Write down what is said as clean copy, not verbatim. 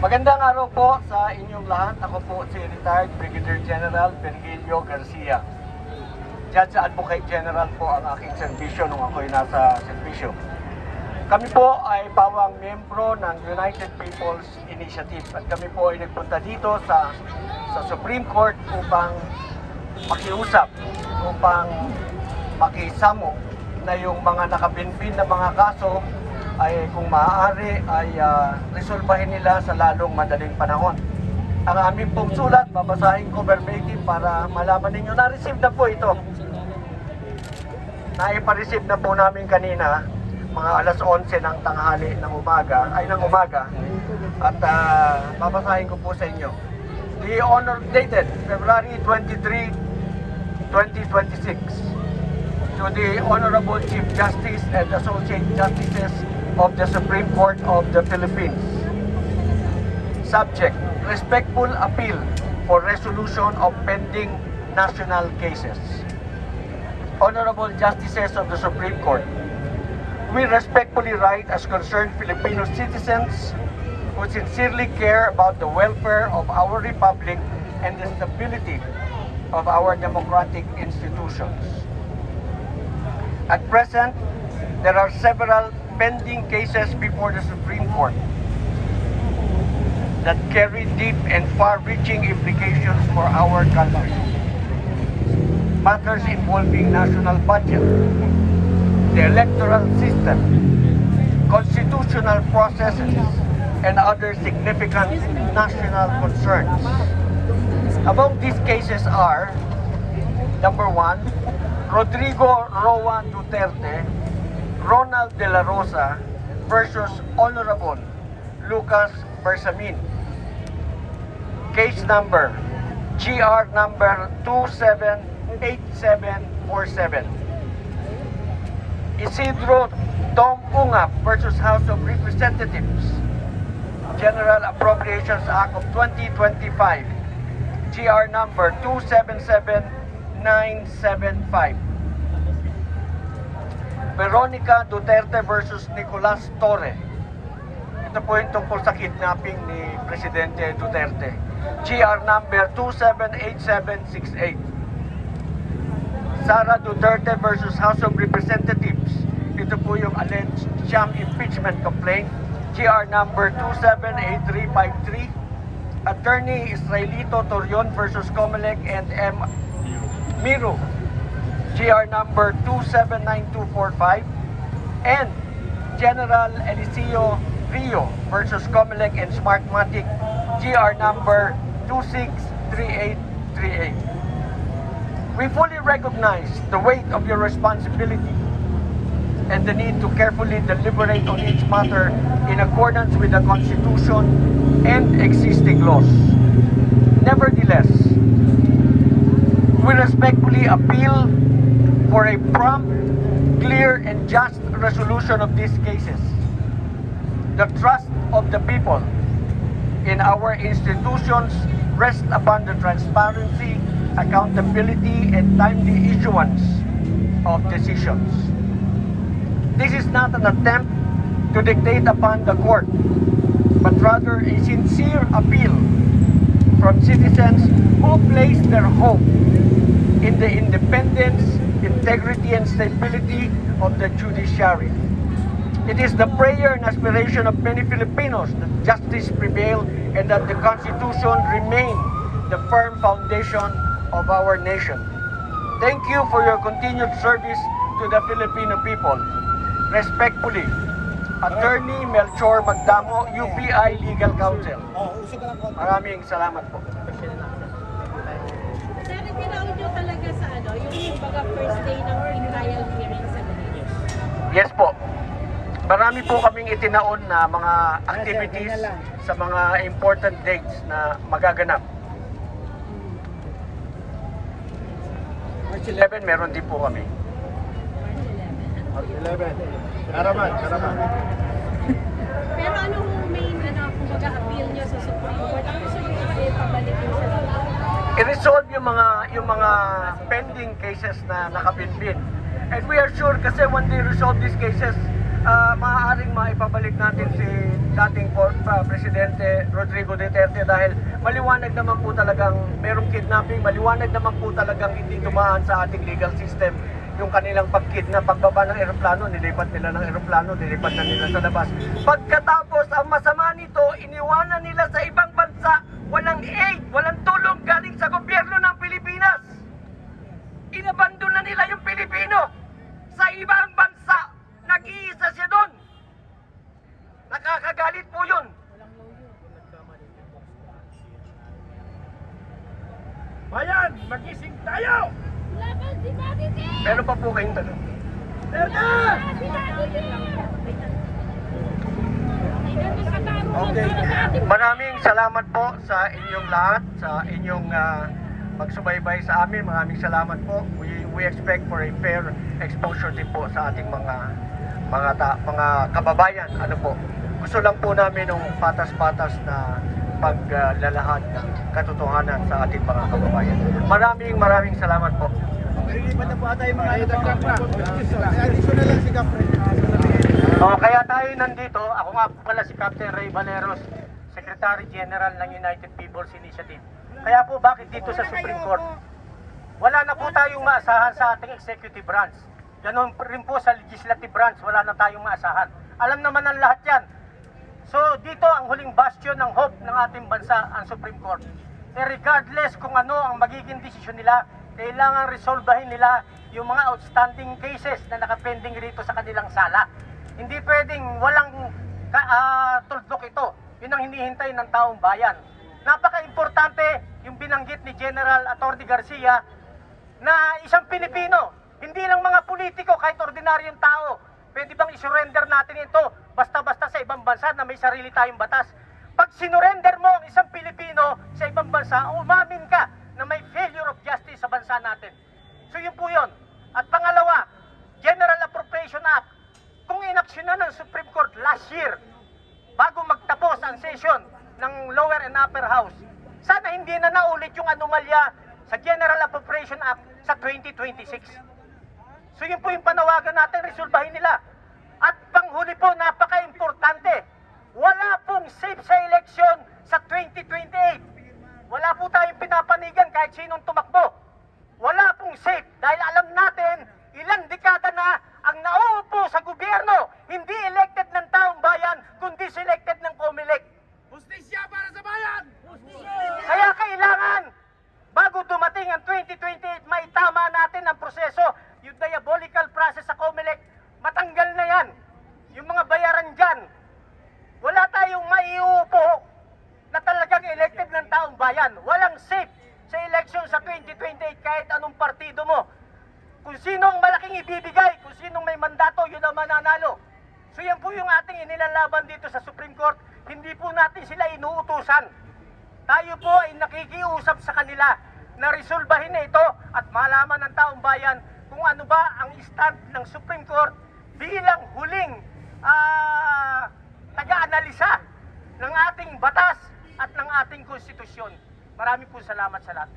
Magandang araw po sa inyong lahat. Ako po si Retired Brigadier General Virgilio Garcia. Judge Advocate General po ang aking serbisyo nung ako'y nasa serbisyo. Kami po ay pawang miyembro ng United People's Initiative at kami po ay nagpunta dito sa Supreme Court upang makiusap, upang makisamo na yung mga nakabinbin na mga kaso ay kung maaari ay resolbahin nila sa lalong madaling panahon. Ang aming pong sulat, babasahin ko verbatim para malaman ninyo. Na-receive na po ito. Naipa-receive na po namin kanina, mga alas 11 ng tanghali ng umaga, at babasahin ko po sa inyo. The honor dated February 23, 2026 to the Honorable Chief Justice and Associate Justices of the Supreme Court of the Philippines. Subject: respectful appeal for resolution of pending national cases. Honorable Justices of the Supreme Court, we respectfully write as concerned Filipino citizens who sincerely care about the welfare of our republic and the stability of our democratic institutions. At present, there are several pending cases before the Supreme Court that carry deep and far-reaching implications for our country. Matters involving national budget, the electoral system, constitutional processes, and other significant national concerns. Among these cases are: number 1, Rodrigo Roa Duterte, Ronald De La Rosa versus Honorable Lucas Bersamin. Case number GR number 278747. Isidro Tom Ungap versus House of Representatives. General Appropriations Act of 2025. GR number 277975. Veronica Duterte versus Nicolas Torre. Ito po yung tungkol sa kidnapping ni Presidente Duterte. GR number 278768. Sara Duterte versus House of Representatives. Ito po yung alleged sham impeachment complaint. GR number 278353. Attorney Israelito Torion versus Comelec and M. Miro. GR number 279245, and General Eliseo Rio versus Comelec and Smartmatic, GR number 263838. We fully recognize the weight of your responsibility and the need to carefully deliberate on each matter in accordance with the Constitution and existing laws. Nevertheless, we respectfully appeal for a prompt, clear, and just resolution of these cases. The trust of the people in our institutions rests upon the transparency, accountability, and timely issuance of decisions. This is not an attempt to dictate upon the court, but rather a sincere appeal from citizens who place their hope in the independence, integrity, and stability of the judiciary. It is the prayer and aspiration of many Filipinos that justice prevail and that the Constitution remain the firm foundation of our nation. Thank you for your continued service to the Filipino people. Respectfully, Attorney Melchor Magdamo, UPI Legal Counsel. Maraming salamat po. Tinawag nyo talaga sa yung baga first day ng trial hearing sa Manila? Yes po. Marami po kaming itinaon na mga activities sa mga important dates na magaganap. March 11, meron din po kami. March 11? March 11. Karaman. Pero ano main kumbaga appeal nyo sa Supreme Court? Ang gusto nyo pabalik yung sa I-resolve yung mga pending cases na nakapinpin. And we are sure kasi when they resolve these cases, maaaring maipabalik natin si dating Presidente Rodrigo Duterte dahil maliwanag naman po talagang merong kidnapping, maliwanag naman po talagang hindi dumaan sa ating legal system yung kanilang pagkidnap, pagbaba ng eroplano, nilipat nila ng eroplano, nilipat na nila sa labas. Pagkatapos, ang masama nito, iniwanan nila sa ibang bansa, walang aid, walang tulong galing sa gobyerno ng Pilipinas. Inabandon na nila yung Pilipino sa ibang bansa. Nag-iisa siya doon. Nakakagalit po yun. Bayan, magising tayo! Laban si Daddy T! Meron pa po kayong tanong. Merda! Si Daddy T! Okay. Maraming salamat po sa inyong lahat, sa inyong pagsubaybay sa amin. Maraming salamat po. We expect for a fair exposure din po sa ating mga kababayan. Ano po? Gusto lang po namin ng patas-patas na paglalahad ng katotohanan sa ating mga kababayan. Maraming salamat po. Lilipat na po ata yung mga idagdag pa. Additional lang si Captain. Kaya tayo nandito. Ako nga po pala si Captain Ray Valeros, Secretary General ng United People's Initiative. Kaya po bakit dito sa Supreme Court? Wala na po tayong maasahan sa ating executive branch. Ganon rin po sa legislative branch, wala na tayong maasahan. Alam naman ng lahat yan. So dito ang huling bastion ng hope ng ating bansa, ang Supreme Court. Regardless kung ano ang magiging desisyon nila, kailangan resolbahin nila yung mga outstanding cases na nakapending rito sa kanilang sala. Hindi pwedeng walang tuldok ito. Yun ang hinihintay ng taong bayan. Napaka-importante yung binanggit ni General Atty. Garcia na isang Pilipino, hindi lang mga politiko, kahit ordinaryong tao, pwede bang isurrender natin ito basta-basta sa ibang bansa na may sarili tayong batas? Pag sinurrender mo ang isang Pilipino sa ibang bansa, umamin ka na may failure of justice sa bansa natin. So yun po yun. At pangalawa, General Appropriation Act. Kung inaksyonan ng Supreme Court last year, bago magtapos ang session ng lower and upper house, sana hindi na naulit yung anomalya sa General Appropriation Act sa 2026. So yun po yung panawagan natin, resolbahin nila. At panghuli po, napaka-importante, wala pong safe sa election sa 2028. Wala po tayong pinapanigan kahit sinong tumakbo. Wala pong safe dahil alam natin, ilang dekada na ang nauupo sa gobyerno, hindi elected ng taong bayan, kundi selected ng COMELEC. Justisya para sa bayan! Kaya kailangan, bago dumating ang 2028, maitama natin ang proseso, yung diabolical process sa COMELEC, matanggal na yan. Yung mga bayaran dyan, wala tayong maiupo na talagang elected ng taong bayan. Walang safe sa election sa 2028 kahit anong partido mo. Kung sinong malaking ibibigay, kung sinong may mandato, yun ang mananalo. So yan po yung ating inilalaban dito sa Supreme Court. Hindi po natin sila inuutusan. Tayo po ay nakikiusap sa kanila na resolbahin na ito at malaman ng taong bayan kung ano ba ang stand ng Supreme Court bilang huling taga-analisa ng ating batas at ng ating konstitusyon. Maraming po salamat sa lahat.